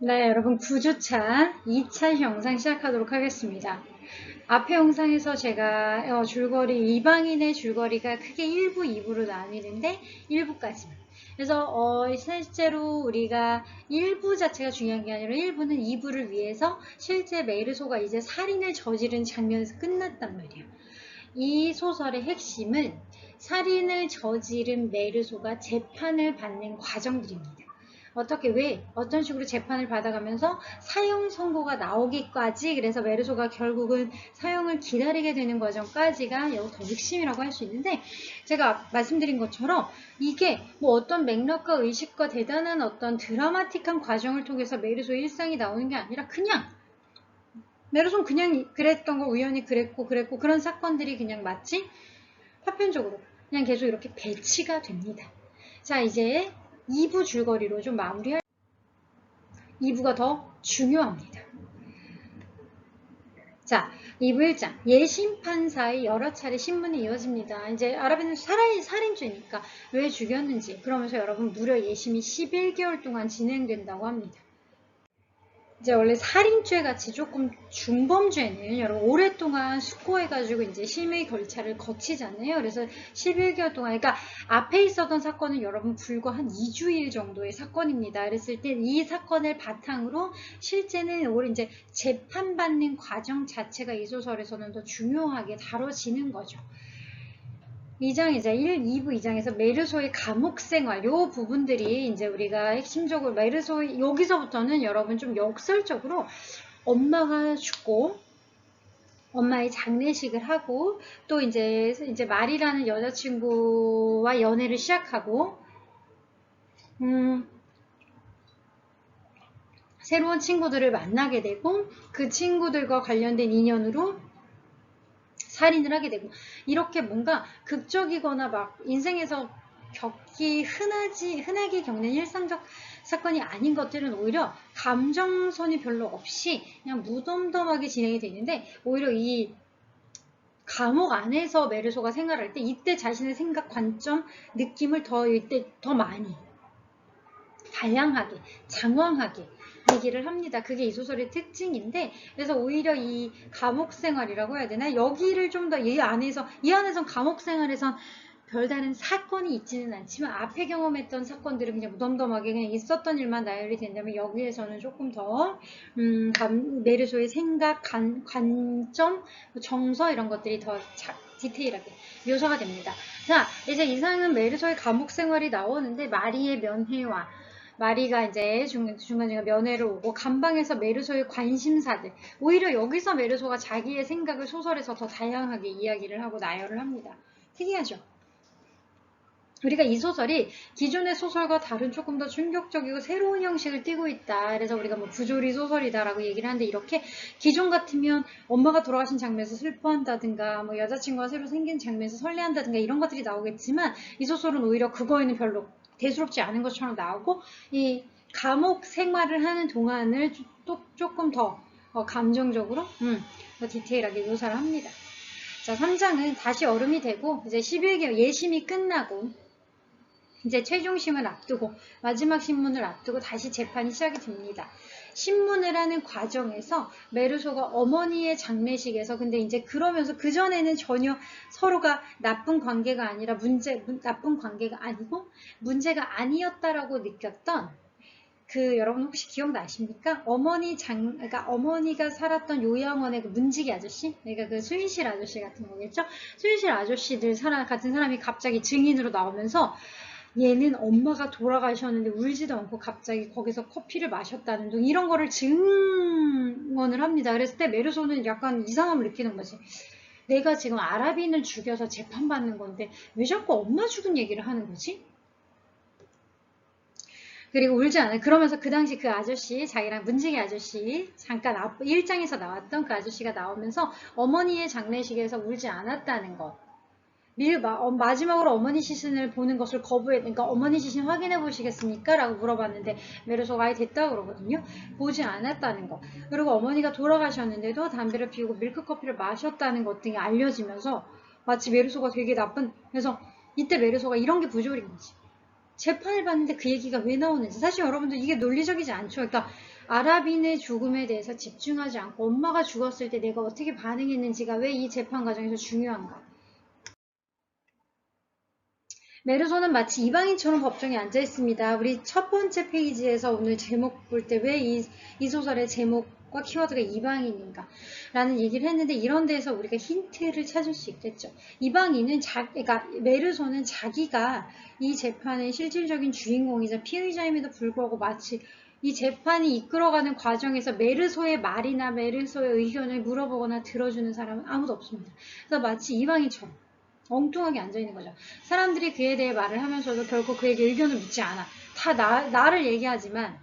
네, 여러분 9주차 2차 영상 시작하도록 하겠습니다. 앞에 영상에서 제가 줄거리, 이방인의 줄거리가 크게 1부, 2부로 나뉘는데 1부까지만. 그래서 실제로 우리가 1부 자체가 중요한 게 아니라 1부는 2부를 위해서 실제 메르소가 이제 살인을 저지른 장면에서 끝났단 말이에요. 이 소설의 핵심은 살인을 저지른 메르소가 재판을 받는 과정들입니다. 어떻게 왜 어떤 식으로 재판을 받아가면서 사형 선고가 나오기까지, 그래서 메르소가 결국은 사형을 기다리게 되는 과정까지가 여기 더 핵심이라고 할 수 있는데, 제가 말씀드린 것처럼 이게 뭐 어떤 맥락과 의식과 대단한 어떤 드라마틱한 과정을 통해서 메르소의 일상이 나오는 게 아니라 그냥 메르소는 그냥 그랬던 거, 우연히 그랬고 그런 사건들이 그냥 마치 파편적으로 그냥 계속 이렇게 배치가 됩니다. 자, 이제 2부 줄거리로 좀 마무리할 2부가 더 중요합니다. 자, 2부 1장. 예심 판사의 여러 차례 신문이 이어집니다. 이제 아랍에는 살인죄니까 왜 죽였는지, 그러면서 여러분 무려 예심이 11개월 동안 진행된다고 합니다. 이제 원래 살인죄 같이 조금 중범죄는 여러분 오랫동안 숙고해가지고 이제 심의 절차를 거치잖아요. 그래서 11개월 동안, 그러니까 앞에 있었던 사건은 여러분 불과 한 2주일 정도의 사건입니다. 그랬을 때 이 사건을 바탕으로 실제는 올해 이제 재판받는 과정 자체가 이 소설에서는 더 중요하게 다뤄지는 거죠. 2장 이제 1, 2부 2장에서 메르소의 감옥 생활 요 부분들이 이제 우리가 핵심적으로 메르소 여기서부터는 여러분 좀 역설적으로 엄마가 죽고 엄마의 장례식을 하고 또 이제 말이라는 여자친구와 연애를 시작하고 새로운 친구들을 만나게 되고 그 친구들과 관련된 인연으로 살인을 하게 되고, 이렇게 뭔가 극적이거나 막 인생에서 흔하게 겪는 일상적 사건이 아닌 것들은 오히려 감정선이 별로 없이 그냥 무덤덤하게 진행이 되는데, 오히려 이 감옥 안에서 메르소가 생활할 때 이때 자신의 생각, 관점, 느낌을 이때 더 많이 다양하게, 장황하게 얘기를 합니다. 그게 이 소설의 특징인데, 그래서 오히려 이 감옥 생활이라고 해야 되나? 여기를 좀 더 이 안에선 감옥 생활에선 별다른 사건이 있지는 않지만 앞에 경험했던 사건들은 그냥 무덤덤하게 그냥 있었던 일만 나열이 된다면, 여기에서는 조금 더 메르소의 생각, 관점, 정서 이런 것들이 더 디테일하게 묘사가 됩니다. 자, 이제 이상은 메르소의 감옥 생활이 나오는데, 마리의 면회와 마리가 이제 중간중간 면회를 오고 감방에서 메르소의 관심사들, 오히려 여기서 메르소가 자기의 생각을 소설에서 더 다양하게 이야기를 하고 나열을 합니다. 특이하죠? 우리가 이 소설이 기존의 소설과 다른 조금 더 충격적이고 새로운 형식을 띠고 있다. 그래서 우리가 뭐 부조리 소설이다라고 얘기를 하는데, 이렇게 기존 같으면 엄마가 돌아가신 장면에서 슬퍼한다든가 뭐 여자친구가 새로 생긴 장면에서 설레한다든가 이런 것들이 나오겠지만, 이 소설은 오히려 그거에는 별로 대수롭지 않은 것처럼 나오고, 이 감옥 생활을 하는 동안을 또 조금 더 감정적으로 더 디테일하게 묘사를 합니다. 자, 3장은 다시 얼음이 되고 이제 11개월 예심이 끝나고 이제 최종심을 앞두고 마지막 신문을 앞두고 다시 재판이 시작이 됩니다. 신문을 하는 과정에서 메르소가 어머니의 장례식에서, 근데 이제 그러면서 그전에는 전혀 서로가 나쁜 관계가 아니라 나쁜 관계가 아니고 문제가 아니었다라고 느꼈던, 여러분 혹시 기억나십니까? 그러니까 어머니가 살았던 요양원의 그 문지기 아저씨? 그러니까 그 수인실 아저씨 같은 거겠죠? 수인실 아저씨들 같은 사람이 갑자기 증인으로 나오면서 얘는 엄마가 돌아가셨는데 울지도 않고 갑자기 거기서 커피를 마셨다는 등 이런 거를 증언을 합니다. 그랬을 때 메르소는 약간 이상함을 느끼는 거지. 내가 지금 아랍인을 죽여서 재판받는 건데 왜 자꾸 엄마 죽은 얘기를 하는 거지? 그리고 울지 않아요. 그러면서 그 당시 그 아저씨, 자기랑 문지기 아저씨, 잠깐 1장에서 나왔던 그 아저씨가 나오면서 어머니의 장례식에서 울지 않았다는 것. 마지막으로 어머니 시신을 보는 것을 거부했으니까 어머니 시신 확인해 보시겠습니까? 라고 물어봤는데 메르소가 아예 됐다고 그러거든요. 보지 않았다는 거. 그리고 어머니가 돌아가셨는데도 담배를 피우고 밀크커피를 마셨다는 것 등이 알려지면서 마치 메르소가 되게 그래서 이때 메르소가 이런 게 부조리인 거지. 재판을 받는데 그 얘기가 왜 나오는지. 사실 여러분들 이게 논리적이지 않죠. 그러니까 아랍인의 죽음에 대해서 집중하지 않고 엄마가 죽었을 때 내가 어떻게 반응했는지가 왜 이 재판 과정에서 중요한가. 메르소는 마치 이방인처럼 법정에 앉아 있습니다. 우리 첫 번째 페이지에서 오늘 제목 볼 때 왜 이 소설의 제목과 키워드가 이방인인가 라는 얘기를 했는데, 이런 데에서 우리가 힌트를 찾을 수 있겠죠. 이방인은 그러니까 메르소는 자기가 이 재판의 실질적인 주인공이자 피의자임에도 불구하고 마치 이 재판이 이끌어가는 과정에서 메르소의 말이나 메르소의 의견을 물어보거나 들어주는 사람은 아무도 없습니다. 그래서 마치 이방인처럼 엉뚱하게 앉아있는 거죠. 사람들이 그에 대해 말을 하면서도 결코 그에게 의견을 묻지 않아. 다 나를 얘기하지만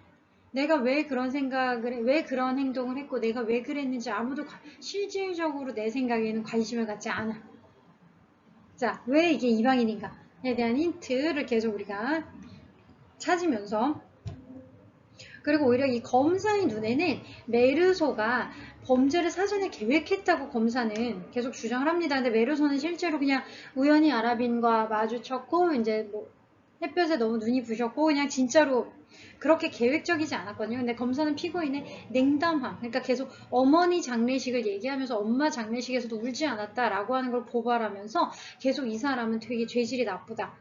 내가 왜 그런 생각을, 왜 그런 행동을 했고 내가 왜 그랬는지 아무도 실질적으로 내 생각에는 관심을 갖지 않아. 자, 왜 이게 이방인인가에 대한 힌트를 계속 우리가 찾으면서, 그리고 오히려 이 검사의 눈에는 메르소가 범죄를 사전에 계획했다고 검사는 계속 주장을 합니다. 근데 메르소는 실제로 그냥 우연히 아랍인과 마주쳤고 이제 뭐 햇볕에 너무 눈이 부셨고 그냥 진짜로 그렇게 계획적이지 않았거든요. 근데 검사는 피고인의 냉담함, 그러니까 계속 어머니 장례식을 얘기하면서 엄마 장례식에서도 울지 않았다라고 하는 걸 고발하면서 계속 이 사람은 되게 죄질이 나쁘다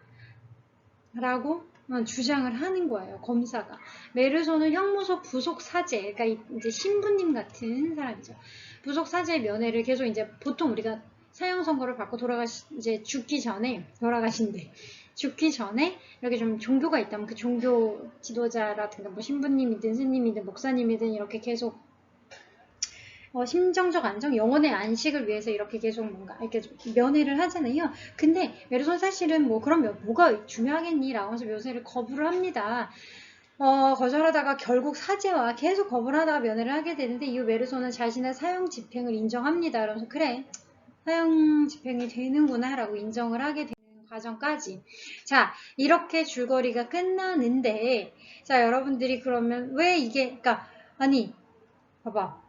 라고 주장을 하는 거예요. 검사가. 메르소는 형무소 부속 사제, 그러니까 이제 신부님 같은 사람이죠. 부속 사제의 면회를 계속 이제 보통 우리가 사형 선고를 받고 이제 죽기 전에 이렇게 좀 종교가 있다면 그 종교 지도자라든가 뭐 신부님이든 스님이든 목사님이든 이렇게 계속 심정적 안정, 영혼의 안식을 위해서 이렇게 계속 뭔가 이렇게 면회를 하잖아요. 근데 메르소는 사실은 뭐 그럼 뭐가 중요하겠니? 라고 해서 묘세를 거부를 합니다. 거절하다가 결국 사제와 계속 거부를 하다가 면회를 하게 되는데, 이 메르소는 자신의 사형 집행을 인정합니다. 그러면서 그래, 사형 집행이 되는구나 라고 인정을 하게 되는 과정까지. 자, 이렇게 줄거리가 끝나는데, 자, 여러분들이 그러면 왜 이게, 그러니까 아니 봐봐,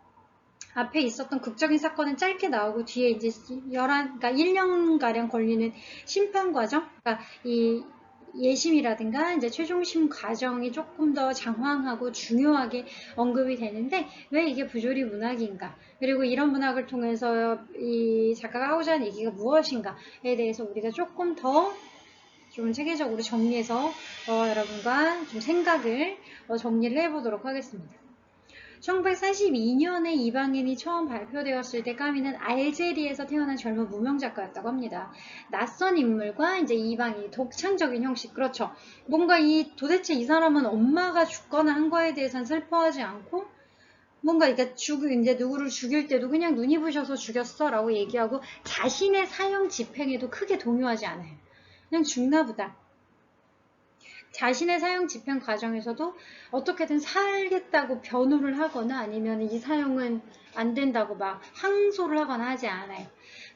앞에 있었던 극적인 사건은 짧게 나오고 뒤에 이제 그러니까 1년가량 걸리는 심판 과정, 그러니까 이 예심이라든가 이제 최종심 과정이 조금 더 장황하고 중요하게 언급이 되는데, 왜 이게 부조리 문학인가, 그리고 이런 문학을 통해서 이 작가가 하고자 하는 얘기가 무엇인가에 대해서 우리가 조금 더 좀 체계적으로 정리해서 여러분과 좀 생각을 정리를 해보도록 하겠습니다. 1942년에 이방인이 처음 발표되었을 때 까미는 알제리에서 태어난 젊은 무명 작가였다고 합니다. 낯선 인물과 이제 이방인, 독창적인 형식, 그렇죠. 뭔가 도대체 이 사람은 엄마가 죽거나 한 거에 대해서는 슬퍼하지 않고, 뭔가 이제 누구를 죽일 때도 그냥 눈이 부셔서 죽였어 라고 얘기하고, 자신의 사형 집행에도 크게 동요하지 않아요. 그냥 죽나 보다. 자신의 사형 집행 과정에서도 어떻게든 살겠다고 변호를 하거나 아니면 이 사형은 안 된다고 막 항소를 하거나 하지 않아요.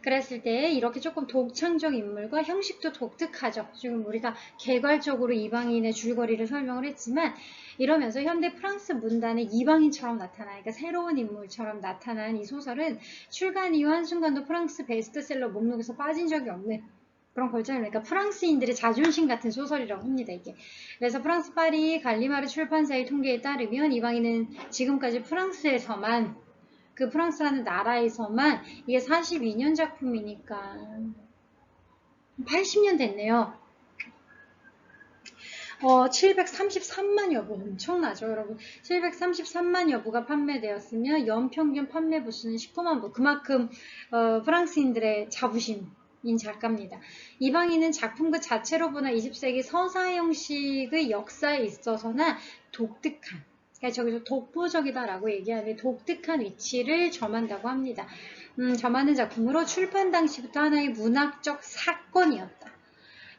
그랬을 때 이렇게 조금 독창적 인물과 형식도 독특하죠. 지금 우리가 개괄적으로 이방인의 줄거리를 설명을 했지만, 이러면서 현대 프랑스 문단의 이방인처럼 그러니까 새로운 인물처럼 나타난 이 소설은 출간 이후 한순간도 프랑스 베스트셀러 목록에서 빠진 적이 없는 그런 걸작을, 그러니까 프랑스인들의 자존심 같은 소설이라고 합니다, 이게. 그래서 프랑스 파리 갈리마르 출판사의 통계에 따르면 이방인은 지금까지 프랑스에서만, 그 프랑스라는 나라에서만, 이게 42년 작품이니까 80년 됐네요. 733만여 부, 엄청나죠, 여러분. 733만여 부가 판매되었으며 연평균 판매 부수는 19만 부. 그만큼 프랑스인들의 자부심 인 작가입니다. 이방인은 작품 그 자체로 보나 20세기 서사 형식의 역사에 있어서나 독특한, 그러니까 저기서 독보적이다라고 얘기하는 독특한 위치를 점한다고 합니다. 점하는 작품으로 출판 당시부터 하나의 문학적 사건이었다.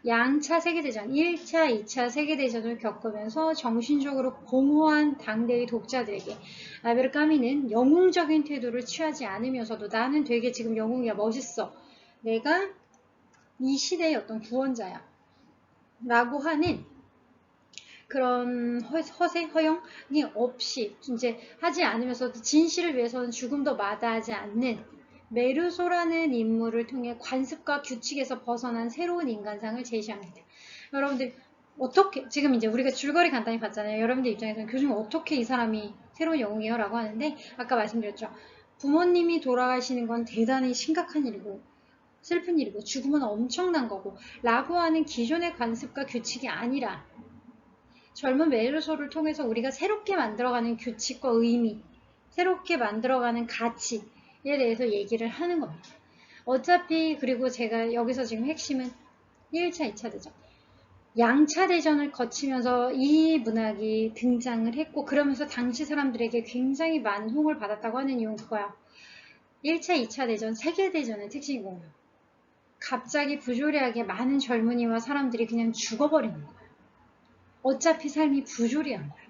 양차 세계대전, 1차, 2차 세계대전을 겪으면서 정신적으로 공허한 당대의 독자들에게 알베르 까미는 영웅적인 태도를 취하지 않으면서도 나는 되게 지금 영웅이야, 멋있어, 내가 이 시대의 어떤 구원자야 라고 하는 그런 허영이 없이 이제 하지 않으면서도 진실을 위해서는 죽음도 마다하지 않는 메르소라는 인물을 통해 관습과 규칙에서 벗어난 새로운 인간상을 제시합니다. 여러분들 어떻게, 지금 이제 우리가 줄거리 간단히 봤잖아요. 여러분들 입장에서는 교수님 어떻게 이 사람이 새로운 영웅이에요? 라고 하는데, 아까 말씀드렸죠. 부모님이 돌아가시는 건 대단히 심각한 일이고, 슬픈 일이고, 죽음은 엄청난 거고, 라고 하는 기존의 관습과 규칙이 아니라, 젊은 메르소를 통해서 우리가 새롭게 만들어가는 규칙과 의미, 새롭게 만들어가는 가치에 대해서 얘기를 하는 겁니다. 어차피, 그리고 제가 여기서 지금 핵심은 1차, 2차 대전. 양차 대전을 거치면서 이 문학이 등장을 했고, 그러면서 당시 사람들에게 굉장히 많은 호응을 받았다고 하는 이유는 그거야. 1차, 2차 대전, 세계대전의 특징이 뭐예요? 갑자기 부조리하게 많은 젊은이와 사람들이 그냥 죽어버리는 거야. 어차피 삶이 부조리한 거야.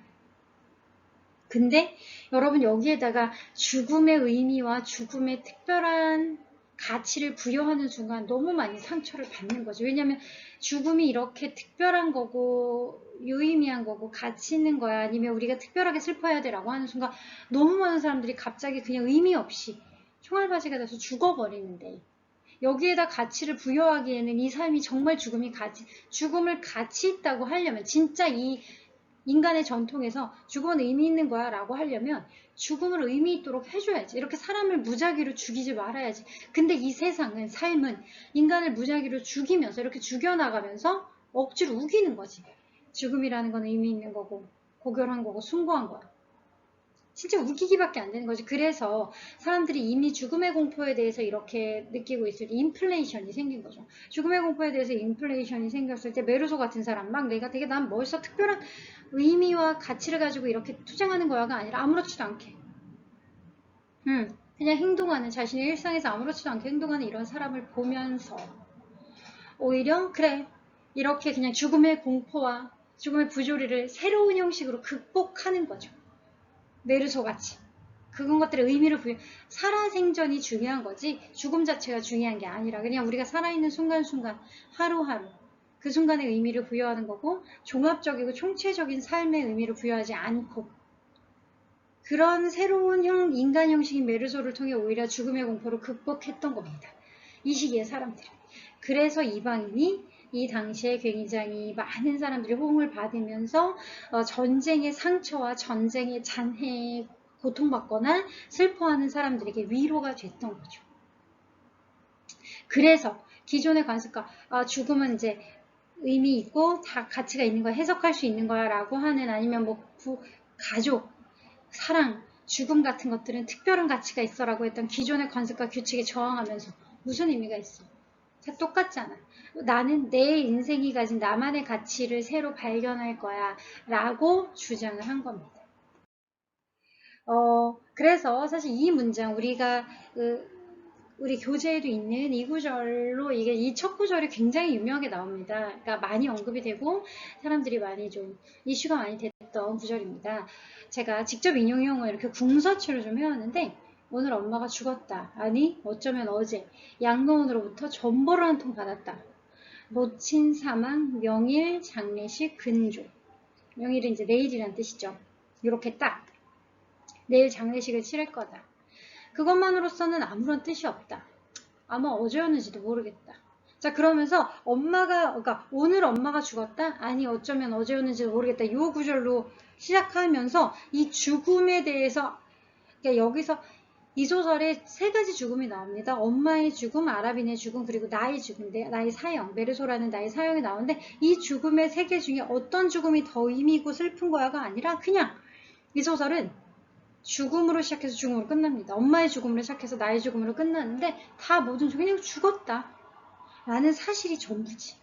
근데 여러분 여기에다가 죽음의 의미와 죽음의 특별한 가치를 부여하는 순간 너무 많이 상처를 받는 거죠. 왜냐하면 죽음이 이렇게 특별한 거고 유의미한 거고 가치 있는 거야, 아니면 우리가 특별하게 슬퍼해야 돼라고 하는 순간 너무 많은 사람들이 갑자기 그냥 의미 없이 총알바지가 돼서 죽어버리는데, 여기에다 가치를 부여하기에는 이 삶이 정말 죽음을 가치 있다고 하려면, 진짜 이 인간의 전통에서 죽음은 의미 있는 거야 라고 하려면 죽음을 의미 있도록 해줘야지. 이렇게 사람을 무작위로 죽이지 말아야지. 근데 이 세상은, 삶은 인간을 무작위로 죽이면서, 이렇게 죽여나가면서 억지로 우기는 거지. 죽음이라는 건 의미 있는 거고 고결한 거고 숭고한 거야. 진짜 우기기밖에 안 되는 거지. 그래서 사람들이 이미 죽음의 공포에 대해서 이렇게 느끼고 있을 때 인플레이션이 생긴 거죠. 죽음의 공포에 대해서 인플레이션이 생겼을 때 메르소 같은 사람, 막 내가 되게 난 멋있어, 특별한 의미와 가치를 가지고 이렇게 투쟁하는 거야가 아니라 아무렇지도 않게 그냥 행동하는, 자신의 일상에서 아무렇지도 않게 행동하는 이런 사람을 보면서 오히려 그래, 이렇게 그냥 죽음의 공포와 죽음의 부조리를 새로운 형식으로 극복하는 거죠. 메르소같이. 그건 것들의 의미를 살아생전이 중요한 거지 죽음 자체가 중요한 게 아니라, 그냥 우리가 살아있는 순간순간, 하루하루 그 순간의 의미를 부여하는 거고, 종합적이고 총체적인 삶의 의미를 부여하지 않고, 그런 새로운 인간 형식인 메르소를 통해 오히려 죽음의 공포를 극복했던 겁니다. 이 시기의 사람들은. 그래서 이방인이 이 당시에 굉장히 많은 사람들이 호응을 받으면서 전쟁의 상처와 전쟁의 잔해에 고통받거나 슬퍼하는 사람들에게 위로가 됐던 거죠. 그래서 기존의 관습과 죽음은 이제 의미 있고 다 가치가 있는 거야, 해석할 수 있는 거야 라고 하는, 아니면 뭐 가족, 사랑, 죽음 같은 것들은 특별한 가치가 있어 라고 했던 기존의 관습과 규칙에 저항하면서 무슨 의미가 있어? 다 똑같잖아. 나는 내 인생이 가진 나만의 가치를 새로 발견할 거야 라고 주장을 한 겁니다. 그래서 사실 이 문장, 우리가 우리 교재에도 있는 이 구절로, 이게 이 첫 구절이 굉장히 유명하게 나옵니다. 그러니까 많이 언급이 되고 사람들이 많이 좀 이슈가 많이 됐던 구절입니다. 제가 직접 인용형을 이렇게 궁서체로 좀 해왔는데, 오늘 엄마가 죽었다. 아니 어쩌면 어제 양로원으로부터 전보를 한 통 받았다. 모친 사망, 명일, 장례식, 근조. 명일은 이제 내일이란 뜻이죠. 이렇게 딱 내일 장례식을 치를 거다. 그것만으로서는 아무런 뜻이 없다. 아마 어제였는지도 모르겠다. 자, 그러면서 그러니까 오늘 엄마가 죽었다? 아니 어쩌면 어제였는지도 모르겠다. 이 구절로 시작하면서 이 죽음에 대해서, 그러니까 여기서 이 소설에 세 가지 죽음이 나옵니다. 엄마의 죽음, 아라빈의 죽음, 그리고 나의 죽음, 나의 사형, 메르소라는 나의 사형이 나오는데, 이 죽음의 세 개 중에 어떤 죽음이 더 의미 있고 슬픈 거야가 아니라 그냥 이 소설은 죽음으로 시작해서 죽음으로 끝납니다. 엄마의 죽음으로 시작해서 나의 죽음으로 끝나는데 다 모든 그냥 죽었다 라는 사실이 전부지.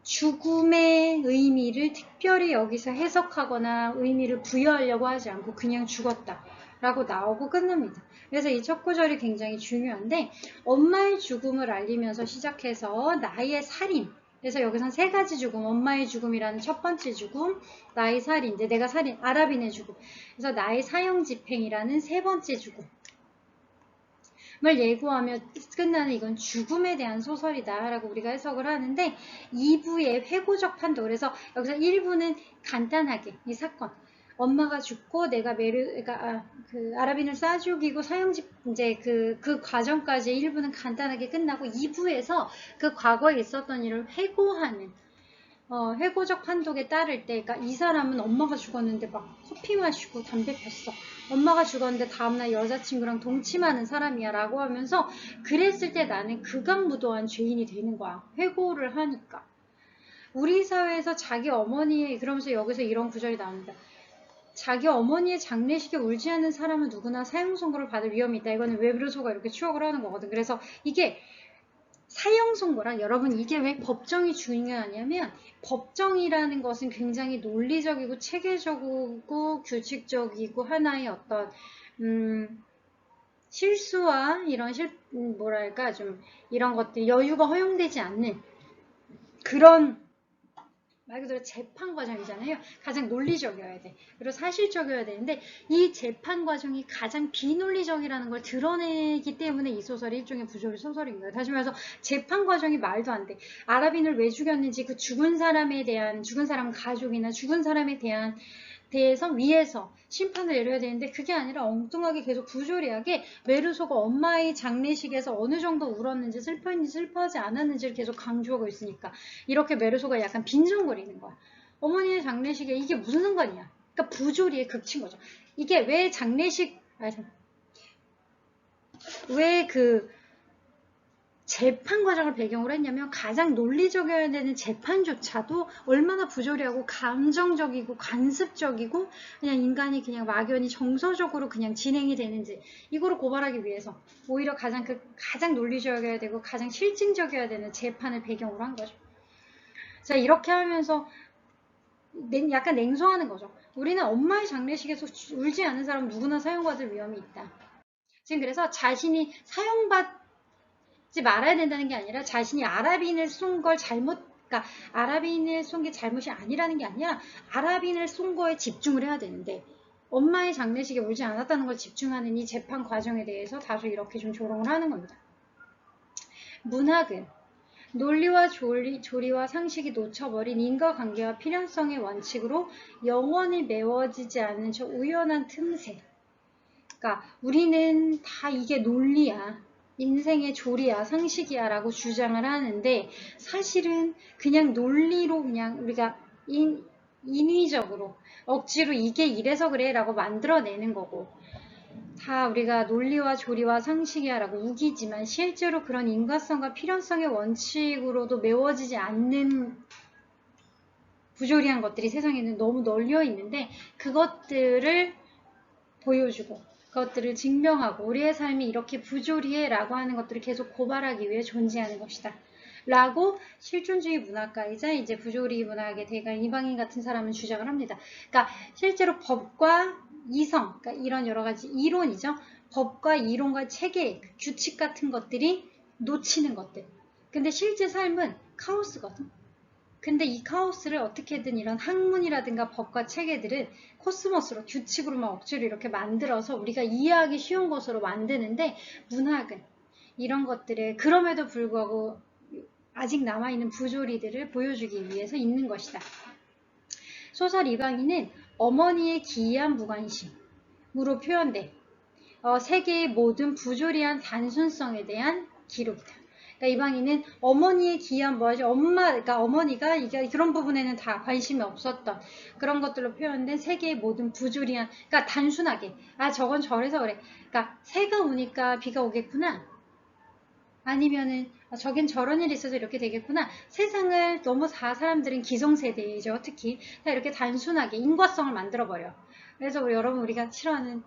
죽음의 의미를 특별히 여기서 해석하거나 의미를 부여하려고 하지 않고 그냥 죽었다 라고 나오고 끝납니다. 그래서 이 첫 구절이 굉장히 중요한데, 엄마의 죽음을 알리면서 시작해서 나의 살인, 그래서 여기선 세 가지 죽음, 엄마의 죽음이라는 첫 번째 죽음, 나의 살인, 이제 내가 살인, 아라빈의 죽음, 그래서 나의 사형 집행이라는 세 번째 죽음을 예고하며 끝나는, 이건 죽음에 대한 소설이다 라고 우리가 해석을 하는데, 2부의 회고적 판도, 그래서 여기서 1부는 간단하게 이 사건, 엄마가 죽고 내가 아라빈을 싸 죽이고 사형집, 이제 그 과정까지 1부는 간단하게 끝나고, 2부에서 그 과거에 있었던 일을 회고하는 회고적 판독에 따를 때, 그러니까 이 사람은 엄마가 죽었는데 막 커피 마시고 담배 폈어. 엄마가 죽었는데 다음날 여자친구랑 동침하는 사람이야 라고 하면서 그랬을 때 나는 극악무도한 죄인이 되는 거야. 회고를 하니까. 우리 사회에서 자기 어머니의, 그러면서 여기서 이런 구절이 나옵니다. 자기 어머니의 장례식에 울지 않는 사람은 누구나 사형 선고를 받을 위험이 있다. 이거는 웨브르소가 이렇게 추억을 하는 거거든. 그래서 이게 사형 선고랑, 여러분 이게 왜 법정이 중요하냐면, 법정이라는 것은 굉장히 논리적이고 체계적이고 규칙적이고 하나의 어떤 실수와 이런 뭐랄까 좀 이런 것들, 여유가 허용되지 않는 그런 말 그대로 재판 과정이잖아요. 가장 논리적이어야 돼. 그리고 사실적이어야 되는데 이 재판 과정이 가장 비논리적이라는 걸 드러내기 때문에 이 소설이 일종의 부조리 소설인 거예요. 다시 말해서 재판 과정이 말도 안 돼. 아랍인을 왜 죽였는지 그 죽은 사람에 대한, 죽은 사람 가족이나 죽은 사람에 대해서 위에서 심판을 내려야 되는데 그게 아니라 엉뚱하게 계속 부조리하게 메르소가 엄마의 장례식에서 어느 정도 울었는지 슬퍼했는지 슬퍼하지 않았는지를 계속 강조하고 있으니까 이렇게 메르소가 약간 빈정거리는 거야. 어머니의 장례식에 이게 무슨 상관이야. 그러니까 부조리의 극치인 거죠. 이게 왜 장례식, 왜 재판 과정을 배경으로 했냐면 가장 논리적이어야 되는 재판조차도 얼마나 부조리하고 감정적이고 관습적이고 그냥 인간이 그냥 막연히 정서적으로 그냥 진행이 되는지 이거를 고발하기 위해서 오히려 가장 논리적이어야 되고 가장 실증적이어야 되는 재판을 배경으로 한 거죠. 자, 이렇게 하면서 약간 냉소하는 거죠. 우리는 엄마의 장례식에서 울지 않은 사람은 누구나 사형받을 위험이 있다. 지금 그래서 자신이 사형받지 말아야 된다는 게 아니라 자신이 아랍인을 쏜 걸 그러니까 아랍인을 쏜 게 잘못이 아니라는 게 아니라 아랍인을 쏜 거에 집중을 해야 되는데 엄마의 장례식에 울지 않았다는 걸 집중하는 이 재판 과정에 대해서 다소 이렇게 좀 조롱을 하는 겁니다. 문학은 논리와 조리와 상식이 놓쳐버린 인과관계와 필연성의 원칙으로 영원히 메워지지 않는 저 우연한 틈새. 그러니까 우리는 다 이게 논리야, 인생의 조리야, 상식이야 라고 주장을 하는데 사실은 그냥 논리로 그냥 우리가 인위적으로 억지로 이게 이래서 그래 라고 만들어내는 거고 다 우리가 논리와 조리와 상식이야 라고 우기지만 실제로 그런 인과성과 필연성의 원칙으로도 메워지지 않는 부조리한 것들이 세상에는 너무 널려 있는데 그것들을 보여주고 그것들을 증명하고 우리의 삶이 이렇게 부조리해 라고 하는 것들을 계속 고발하기 위해 존재하는 것이다 라고 실존주의 문학가이자 이제 부조리 문학의 대가인 이방인 같은 사람은 주장을 합니다. 그러니까 실제로 법과 이성, 그러니까 이런 여러 가지 이론이죠. 법과 이론과 체계, 규칙 같은 것들이 놓치는 것들. 근데 실제 삶은 카오스거든. 근데 이 카오스를 어떻게든 이런 학문이라든가 법과 체계들은 코스모스로 규칙으로 막 억지로 이렇게 만들어서 우리가 이해하기 쉬운 것으로 만드는데 문학은 이런 것들을 그럼에도 불구하고 아직 남아있는 부조리들을 보여주기 위해서 있는 것이다. 소설 이방인은 어머니의 기이한 무관심으로 표현돼 세계의 모든 부조리한 단순성에 대한 기록이다. 그러니까 이방인은 어머니의 기이한 그러니까 어머니가 그런 부분에는 다 관심이 없었던 그런 것들로 표현된 세계의 모든 부조리한, 그러니까 단순하게 저건 저래서 그래. 그러니까 새가 우니까 비가 오겠구나. 아니면은 저긴 저런 일이 있어서 이렇게 되겠구나. 세상을 너무 사람들은 기성세대이죠. 특히 이렇게 단순하게 인과성을 만들어버려. 그래서 여러분 우리가 싫어하는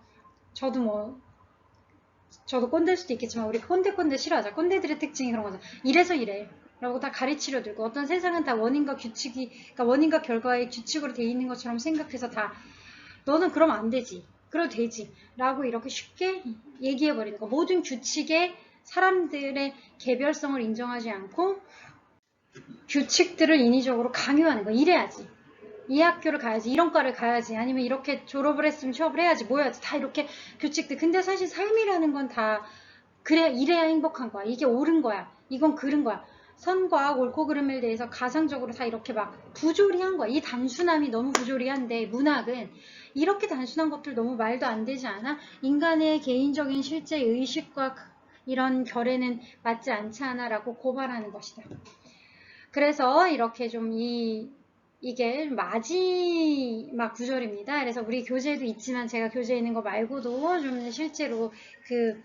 저도 꼰대일 수도 있겠지만 우리 꼰대 싫어하자. 꼰대들의 특징이 그런 거죠. 이래서 이래 라고 다 가르치려 들고 어떤 세상은 다 원인과 규칙이 그러니까 원인과 결과의 규칙으로 돼 있는 것처럼 생각해서 다 너는 그러면 안 되지. 그래도 되지 라고 이렇게 쉽게 얘기해버리는 거. 모든 규칙에 사람들의 개별성을 인정하지 않고 규칙들을 인위적으로 강요하는 거. 이래야지. 이 학교를 가야지. 이런 과를 가야지. 아니면 이렇게 졸업을 했으면 취업을 해야지. 뭐 해야지. 다 이렇게 규칙들. 근데 사실 삶이라는 건 다 그래 이래야 행복한 거야. 이게 옳은 거야. 이건 그른 거야. 선과 옳고 그름에 대해서 가상적으로 다 이렇게 막 부조리한 거야. 이 단순함이 너무 부조리한데 문학은 이렇게 단순한 것들 너무 말도 안 되지 않아? 인간의 개인적인 실제 의식과 이런 결에는 맞지 않지 않아? 라고 고발하는 것이다. 그래서 이렇게 좀 이 이게 마지막 구절입니다. 그래서 우리 교재에도 있지만 제가 교재에 있는 거 말고도 좀 실제로 그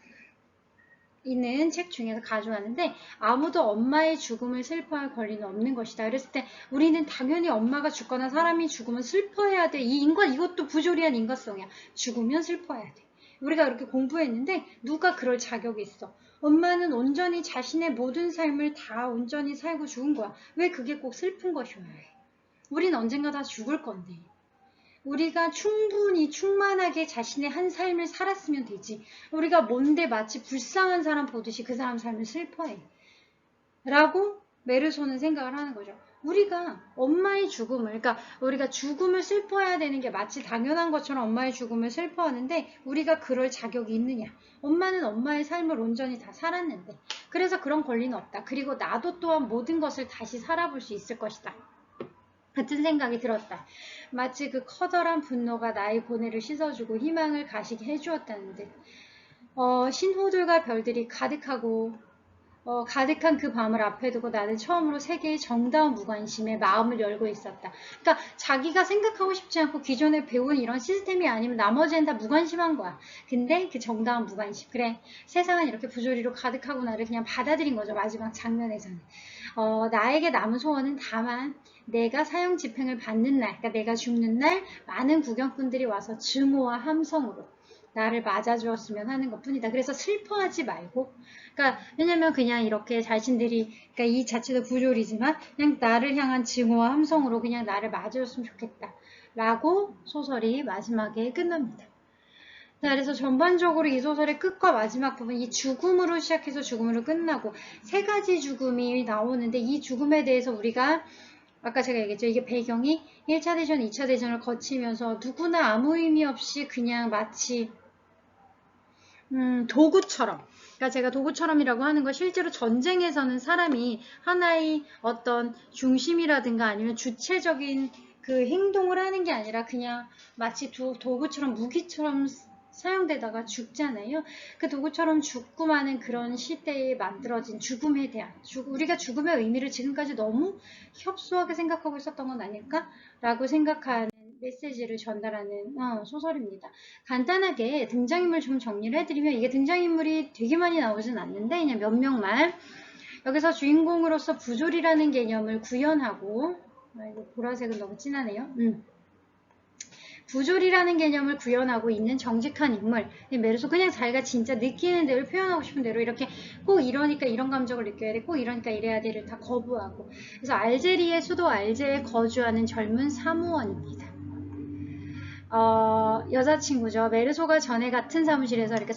있는 책 중에서 가져왔는데, 아무도 엄마의 죽음을 슬퍼할 권리는 없는 것이다. 그랬을 때 우리는 당연히 엄마가 죽거나 사람이 죽으면 슬퍼해야 돼. 이것도 부조리한 인과성이야. 죽으면 슬퍼해야 돼. 우리가 이렇게 공부했는데 누가 그럴 자격이 있어? 엄마는 온전히 자신의 모든 삶을 다 온전히 살고 죽은 거야. 왜 그게 꼭 슬픈 것이어야 해? 우린 언젠가 다 죽을 건데. 우리가 충분히 충만하게 자신의 한 삶을 살았으면 되지. 우리가 뭔데 마치 불쌍한 사람 보듯이 그 사람 삶을 슬퍼해. 라고 메르소는 생각을 하는 거죠. 우리가 엄마의 죽음을, 그러니까 우리가 죽음을 슬퍼해야 되는 게 마치 당연한 것처럼 엄마의 죽음을 슬퍼하는데, 우리가 그럴 자격이 있느냐. 엄마는 엄마의 삶을 온전히 다 살았는데. 그래서 그런 권리는 없다. 그리고 나도 또한 모든 것을 다시 살아볼 수 있을 것이다. 같은 생각이 들었다. 마치 그 커다란 분노가 나의 고뇌를 씻어주고 희망을 가시게 해주었다는 듯. 신호들과 별들이 가득한 그 밤을 앞에 두고 나는 처음으로 세계의 정다운 무관심에 마음을 열고 있었다. 그러니까 자기가 생각하고 싶지 않고 기존에 배운 이런 시스템이 아니면 나머지는 다 무관심한 거야. 근데 그 정다운 무관심. 그래, 세상은 이렇게 부조리로 가득하고 나를 그냥 받아들인 거죠. 마지막 장면에서는. 나에게 남은 소원은 다만 내가 사형 집행을 받는 날, 그러니까 내가 죽는 날 많은 구경꾼들이 와서 증오와 함성으로 나를 맞아주었으면 하는 것 뿐이다. 그래서 슬퍼하지 말고, 그러니까 왜냐면 그냥 이렇게 자신들이, 그러니까 이 자체도 부조리지만 그냥 나를 향한 증오와 함성으로 그냥 나를 맞아줬으면 좋겠다 라고 소설이 마지막에 끝납니다. 자, 그래서 전반적으로 이 소설의 끝과 마지막 부분, 이 죽음으로 시작해서 죽음으로 끝나고 세 가지 죽음이 나오는데, 이 죽음에 대해서 우리가 아까 제가 얘기했죠. 이게 배경이 1차 대전, 2차 대전을 거치면서 누구나 아무 의미 없이 그냥 마치 도구처럼, 그러니까 제가 도구처럼이라고 하는 건 실제로 전쟁에서는 사람이 하나의 어떤 중심이라든가 아니면 주체적인 그 행동을 하는 게 아니라 그냥 마치 도구처럼, 무기처럼 사용되다가 죽잖아요. 그 도구처럼 죽고 마는 그런 시대에 만들어진 죽음에 대한, 우리가 죽음의 의미를 지금까지 너무 협소하게 생각하고 있었던 건 아닐까라고 생각하는 메시지를 전달하는 소설입니다. 간단하게 등장인물 좀 정리를 해드리면, 이게 등장인물이 되게 많이 나오진 않는데 그냥 몇 명만, 여기서 주인공으로서 부조리라는 개념을 구현하고, 이거 보라색은 너무 진하네요. 부조리라는 개념을 구현하고 있는 정직한 인물. 메르소 그냥 자기가 진짜 느끼는 대로, 표현하고 싶은 대로 이렇게 꼭 이러니까 이런 감정을 느껴야 돼, 꼭 이러니까 이래야 돼를 다 거부하고. 그래서 알제리의 수도 알제에 거주하는 젊은 사무원입니다. 여자친구죠. 메르소가 전에 같은 사무실에서, 그러니까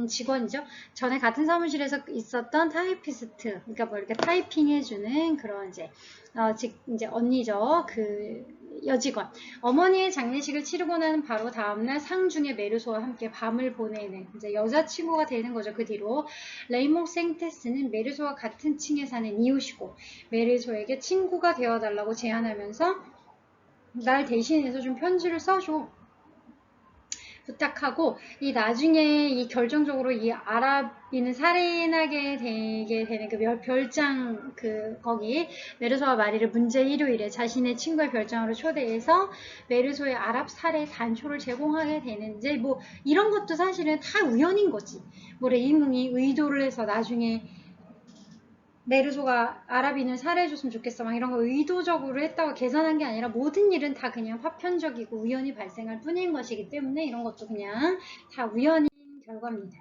직원이죠. 전에 같은 사무실에서 있었던 타이피스트, 그러니까 뭐 이렇게 타이핑 해주는 그런 이제 언니죠. 그 여직원. 어머니의 장례식을 치르고 나는 바로 다음날 상중에 메르소와 함께 밤을 보내는 이제 여자친구가 되는 거죠. 그 뒤로 레이몽 생테스는 메르소와 같은 층에 사는 이웃이고, 메르소에게 친구가 되어달라고 제안하면서 날 대신해서 좀 편지를 써줘 부탁하고, 이 나중에 이 결정적으로 이 아라비는 살인하게 되게 되는 그 별장, 거기 메르소와 마리를 문제 일요일에 자신의 친구의 별장으로 초대해서 메르소의 아랍 살해 단초를 제공하게 되는지, 뭐 이런 것도 사실은 다 우연인 거지. 뭐 레이몽이 의도를 해서 나중에 메르소가 아라비는 살해해줬으면 좋겠어 막 이런 거 의도적으로 했다고 계산한 게 아니라, 모든 일은 다 그냥 파편적이고 우연히 발생할 뿐인 것이기 때문에 이런 것도 그냥 다 우연인 결과입니다.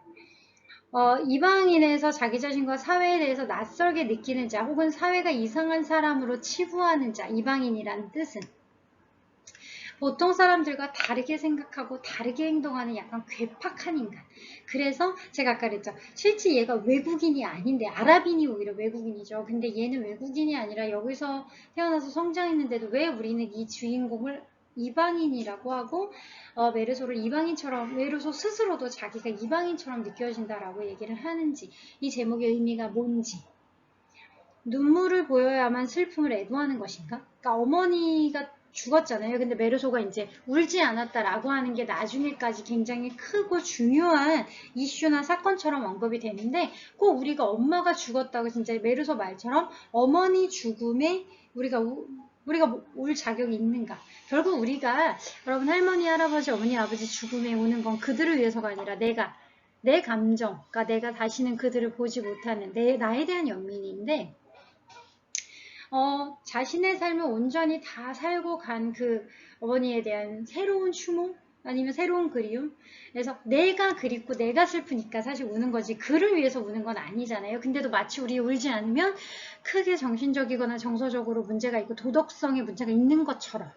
이방인에서 자기 자신과 사회에 대해서 낯설게 느끼는 자, 혹은 사회가 이상한 사람으로 치부하는 자, 이방인이란 뜻은 보통 사람들과 다르게 생각하고 다르게 행동하는 약간 괴팍한 인간. 그래서 제가 아까 그랬죠. 실제 얘가 외국인이 아닌데, 아랍인이 오히려 외국인이죠. 근데 얘는 외국인이 아니라 여기서 태어나서 성장했는데도 왜 우리는 이 주인공을 이방인이라고 하고, 메르소를 이방인처럼, 메르소 스스로도 자기가 이방인처럼 느껴진다라고 얘기를 하는지, 이 제목의 의미가 뭔지. 눈물을 보여야만 슬픔을 애도하는 것인가? 그러니까 어머니가 죽었잖아요. 근데 메르소가 이제 울지 않았다라고 하는 게 나중에까지 굉장히 크고 중요한 이슈나 사건처럼 언급이 되는데, 꼭 우리가 엄마가 죽었다고 진짜 메르소 말처럼 어머니 죽음에 우리가 우리가 울 자격이 있는가? 결국 우리가 여러분 할머니, 할아버지, 어머니, 아버지 죽음에 우는 건 그들을 위해서가 아니라 내 감정, 그러니까 내가 다시는 그들을 보지 못하는 나에 대한 연민인데 자신의 삶을 온전히 다 살고 간 그 어머니에 대한 새로운 추모? 아니면 새로운 그리움? 그래서 내가 그립고 내가 슬프니까 사실 우는 거지 그를 위해서 우는 건 아니잖아요. 근데도 마치 우리 울지 않으면 크게 정신적이거나 정서적으로 문제가 있고 도덕성에 문제가 있는 것처럼